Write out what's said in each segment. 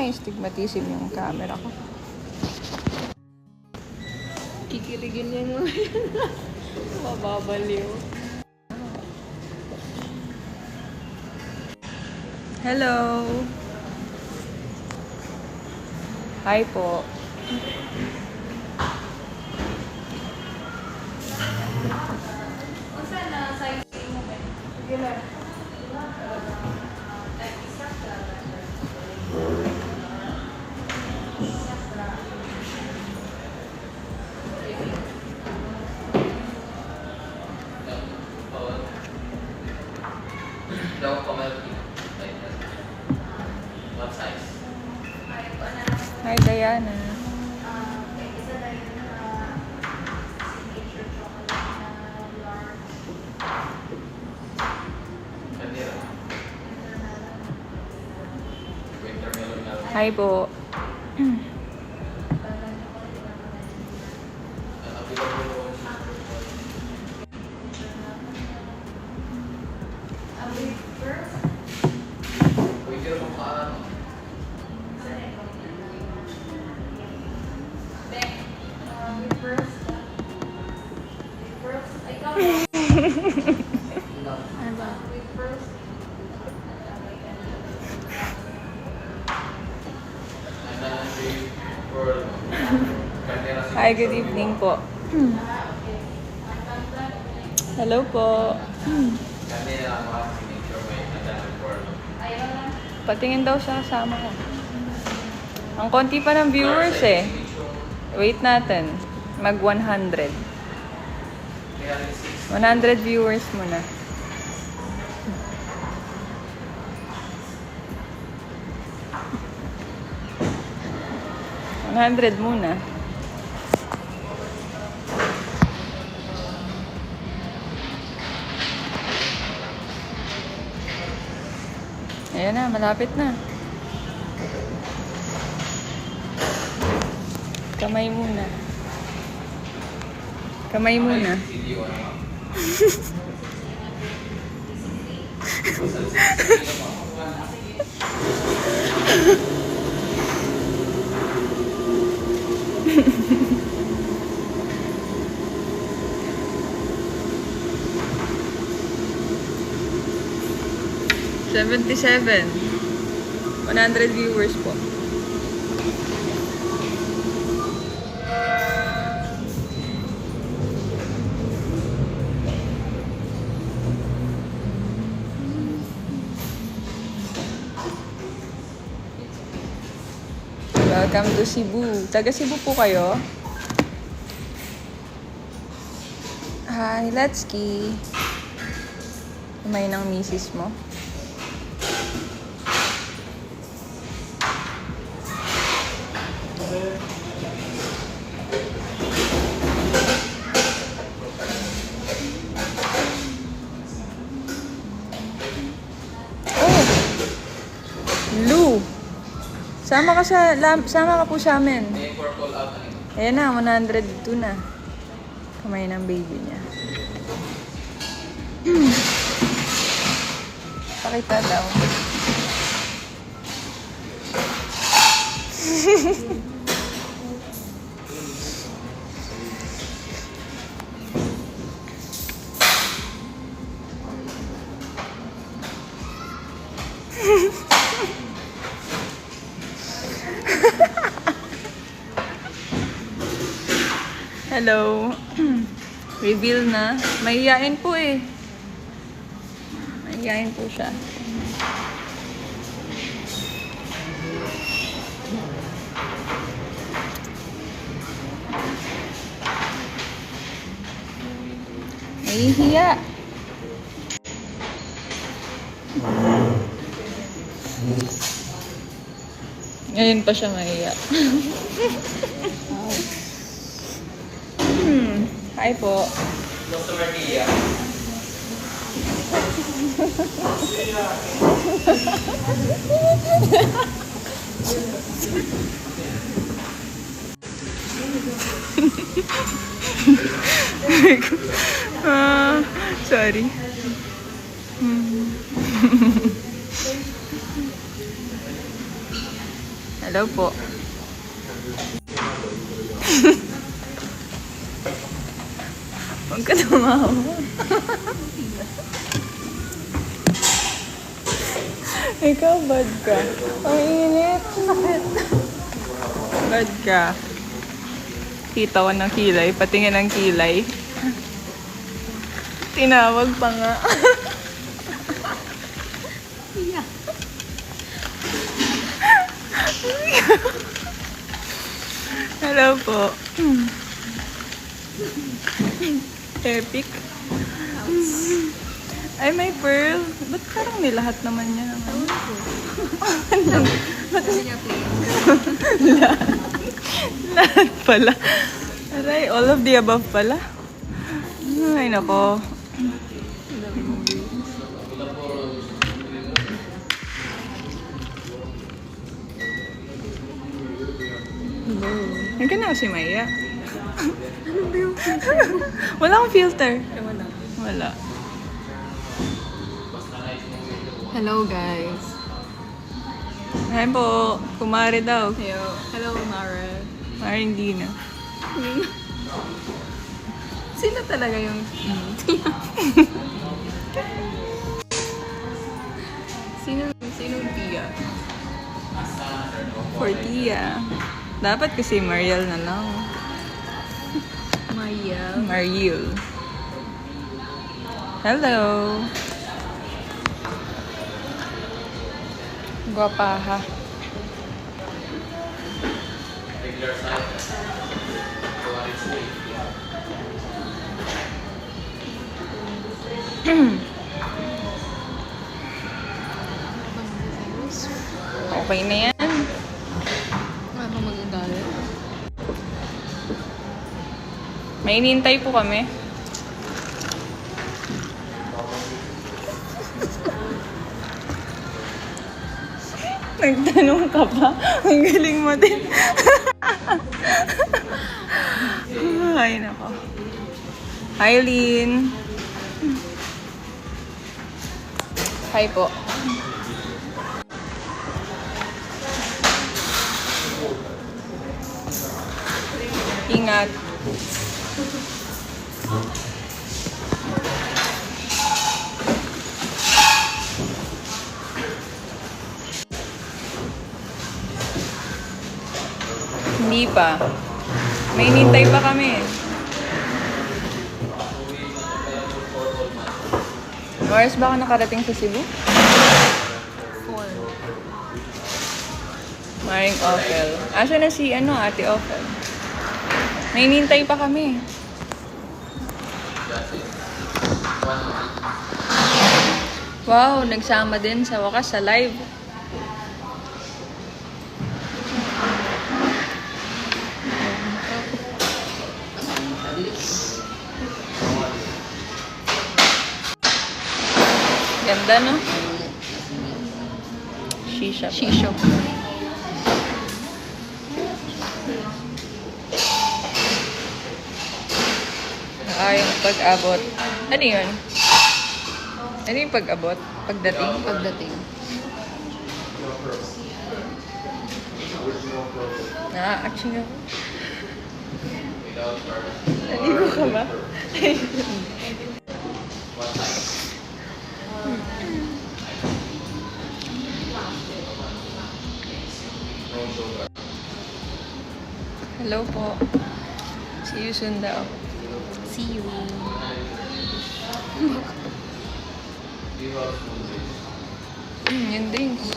may stigmatism yung camera ko. Kikirigin niya mo. Mababaliw. Hello! Hi po. What size? Hi, Diana. Hi po. Hi, good evening po. Hello po. Patingin daw siya, kasama ko. Ang konti pa ng viewers eh. Wait natin. Mag 100. 100 viewers muna. $100 muna. Ayan na, malapit na. Kamay muna. Kamay muna. $77. 100 viewers po. Welcome to Cebu. Taga Cebu po kayo? Hi, Letsky. Kumain ng misis mo? Lou, sama ka po sa amin. Ayan na, 102 na. Kamay ng baby niya. Pakita daw. Hello. Reveal na. Mahihain po eh. Mahihain po siya. Nahihiya. Ngayon pa siya mahiya. Hi po. Customer Kia. Sorry. Hello po. Huwag ka tumawa. Ikaw, bad ka. Ang init. Sakit. Bad ka. Kita ko ng kilay. Patingin ng kilay. Tinawag pa nga. Hello po. Epic. Ay, may pearl. Ba't parang nilahat naman niya naman? Lahat pala. Aray, all of the above pala. Ay, nako. Yan ka na kasi Maya. Wala akong filter. Wala. Hello guys. Hi po. Kumare daw. Hello Mara. Mare hindi na. Sino talaga yung Sinong Tia? For Tia. Dapat kasi Mariel na lang. Maya. Mariel. Hello. Guwapa ha. Regular size. So what is it? Okay na yan. Ano pa magagalit? May inintay po kami. Nagtanong ka pa. Ang galing mo din. Ay, nako. Hi, Lynn. Hi po. Ingat. Hindi pa. May inintay pa kami. Oras ba ka nakarating sa Cebu? 4. Maring Ophel. Asa na si Ate Ophel? May inintay pa kami. Wow, nagsama din sa wakas sa live. Ganda, no? Shisha. Shisho. Yung pag-abot. Ano yun? Ano yung pag-abot? Pagdating? Pagdating. Aching ako. Naligo ka ba? Hello po. See you soon daw. See you. Yung drinks.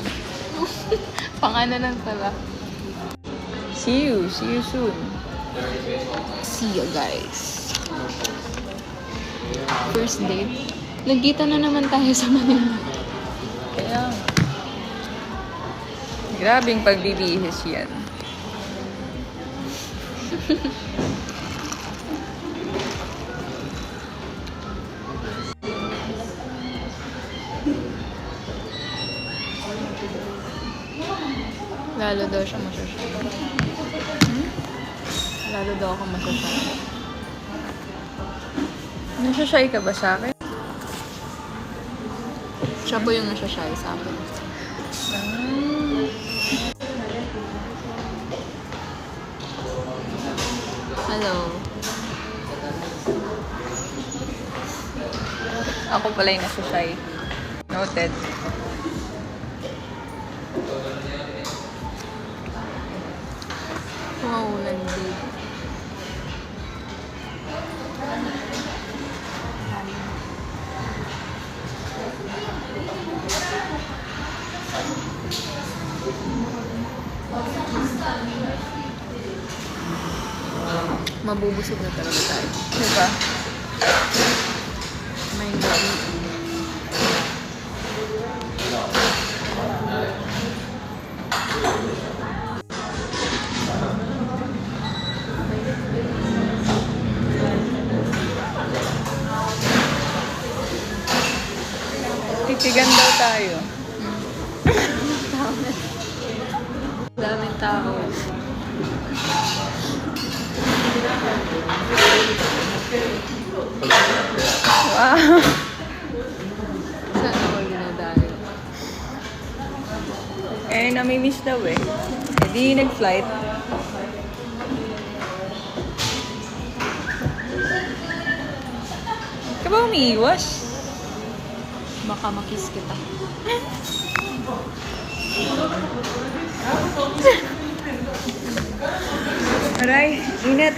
Pangalan pala. See you soon. See you guys. First date. Nagkita na naman tayo sa Manila. Kaya, grabing pagbibihis yan. Lalo daw siya masyasya. Lalo daw ako masyasya. Nasyashay ka ba sa akin? Siya po yung nasyasya sa akin. Hello. Ako pala yung nasa shy. Noted. Wow, landi. Mabubusog na talaga tayo. Diba? May gabi. Titigan daw tayo. Daming tao. Wow. Saan ako ginadayo? Eh, namimiss daw eh. Eh, di nag-flight. Ka ba umiiwas? Baka makis kita. Aray, init.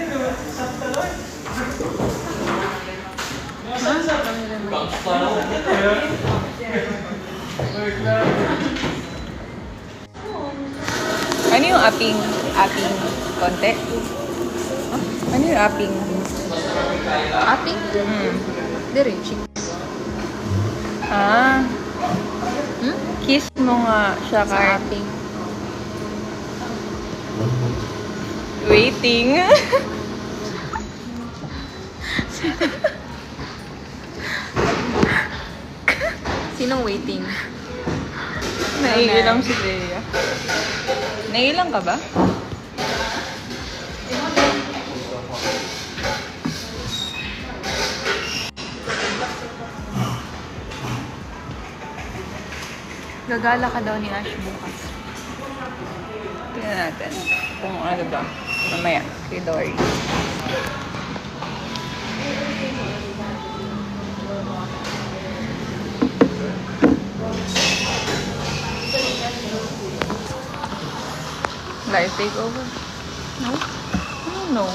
Ano yung aping konti? Huh? Ano yung aping? Ating? Hmm. Dire, chick. Ah, Hmm? kiss mo nga siya, Sa Kart. ating. Waiting. Sinong waiting? Naiilang si Leia. Naiilang ka ba? Gagala ka daw ni Ash bukas. Tingnan natin kung ano ba. Mamaya, kay Dory. Live takeover? No? I don't know.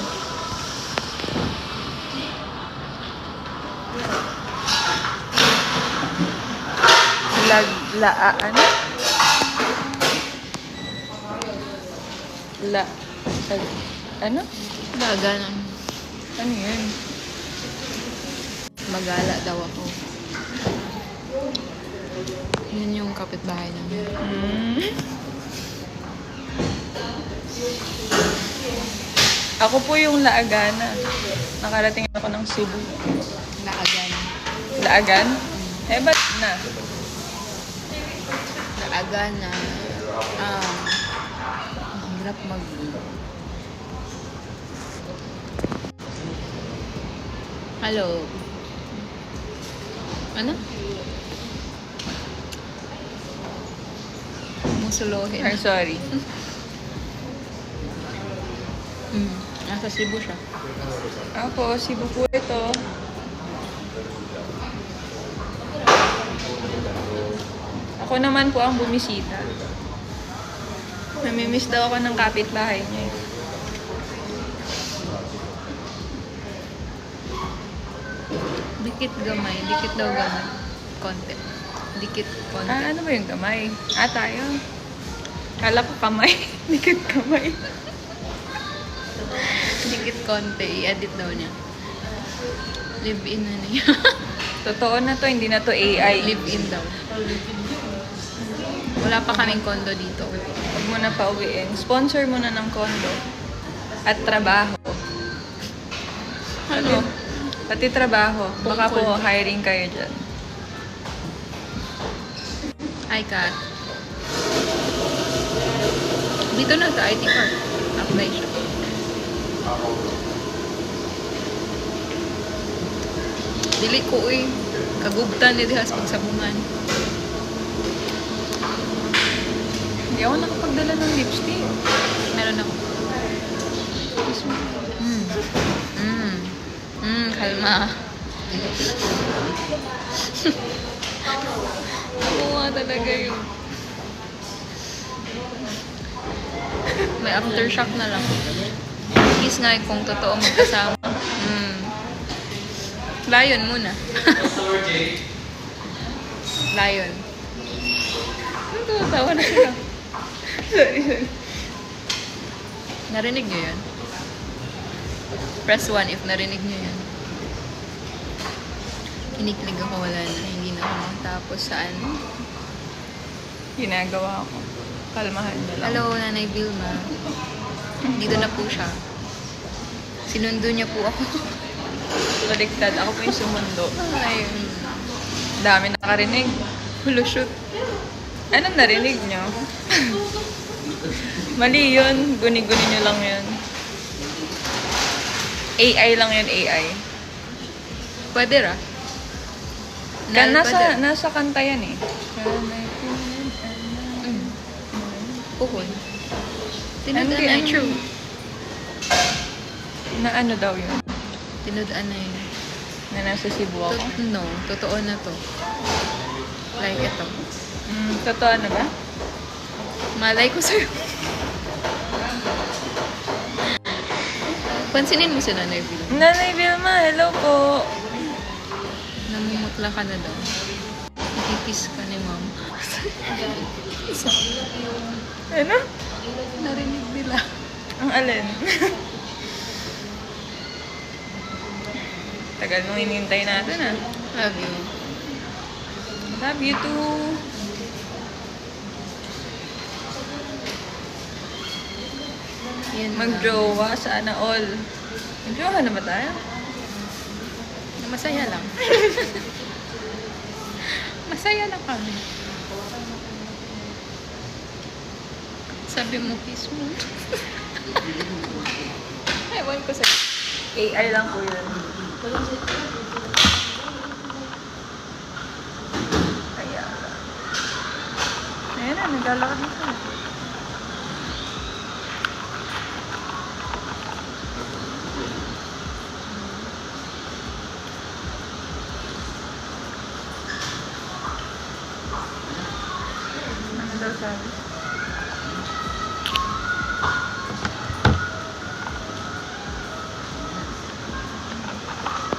Ano? Ano? Gagana. Ano yun? Magala daw ako. Yun yung kapitbahay namin. Hmm. Ako po yung Laagana. Nakarating ako ng Cebu. Laagana. Laagan? Eh, ba't na? Laagana. Ang hirap mag... Hello. Ano? Musuluhin. Ay, sorry. Nasa Cebu siya. Ako, Cebu po ito. Ako naman po ang bumisita. Namimiss daw ako ng kapitbahay niya. Dikit gamay. Dikit daw gamay. Konti. Dikit konti. Ah, ano ba yung kamay? Ah, tayo. Kala ko kamay. Dikit kamay. Dikit konti. I-edit daw niya. Live-in na niya. Totoo na to, hindi na to AI. Live-in daw. Wala pa kaming kondo dito. Huwag mo na pauwiin. Sponsor mo na ng condo. At trabaho. Ano? Pati trabaho. Baka po Tungkol. hiring kayo dyan. Hi, Kat. Dito na sa IT Park. Apply siya. Dili ko kagubtan ni dihas pagsabungan. Hindi ako nakapagdala ng lipstick. Meron ako. Excuse me. Kalma. Oo nga talaga yun. May aftershock na lang. Kiss nga kung totoo magkasama. Lion muna. Lion. Tawa na sila. Sorry. Narinig nyo yun? Press 1 if narinig nyo yun. Kiniklig ako, wala na. Hindi na ako makatapos saan. Ginagawa ko. Kalmahan niyo lang. Hello, Nanay Vilma. Dito na po siya. Sinundo niya po ako. Baliktad. Ako po yung sumundo. Ay, Dami nakarinig. hulo shoot. Anong narinig nyo? Mali yun. Guni-guni nyo lang yun. AI lang yun, AI. Pwede ra. Nasa kanta yan eh. Puhon. Tinudaan Ano na yun? true. Na ano daw yun? Tinudaan na yun. Na nasa Cebu ako? No, totoo na to. Like ito. Totoo na ba? Malay ko sa'yo. Pansinin mo si Nanay Vilma. Nanay Vilma, hello po. Namumutla ka na daw. Nakikis ka ni Mom. Ano? Narinig nila. Ang alin? Tagal nung hinihintay natin ah. Love you. Love you too. Yan na. Mag-jowa, sana all. Mag-jowa na ba tayo? Masaya lang. Masaya lang kami. Sabi mo, kiss mo. Ewan ko sa'yo. AI lang po yun. Ayan. Ayan na, naglalakad na siya. Ano daw sabi?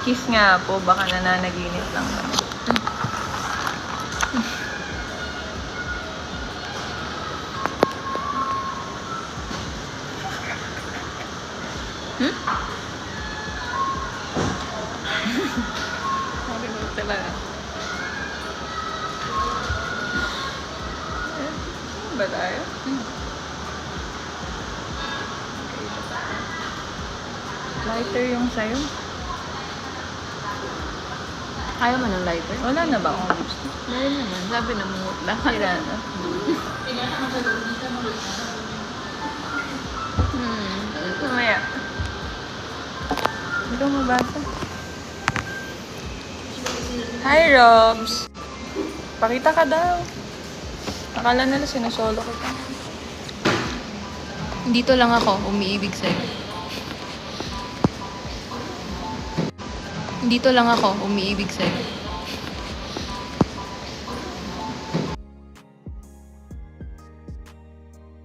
Kiss nga po, baka nananaginip lang kami. Sabi mo talaga. Ba tayo? Lighter yung sayo. Ayaw mo ng lighter? Wala na ba akong lipstick? Meron naman. Sabi na mumutla ka. Sira na. Mamaya. Hindi ko mabasa. Hi, Robs! Pakita ka daw. Akala nila sinusolo kita. Dito lang ako, umiibig sa'yo. Dito lang ako, umiibig sa'yo.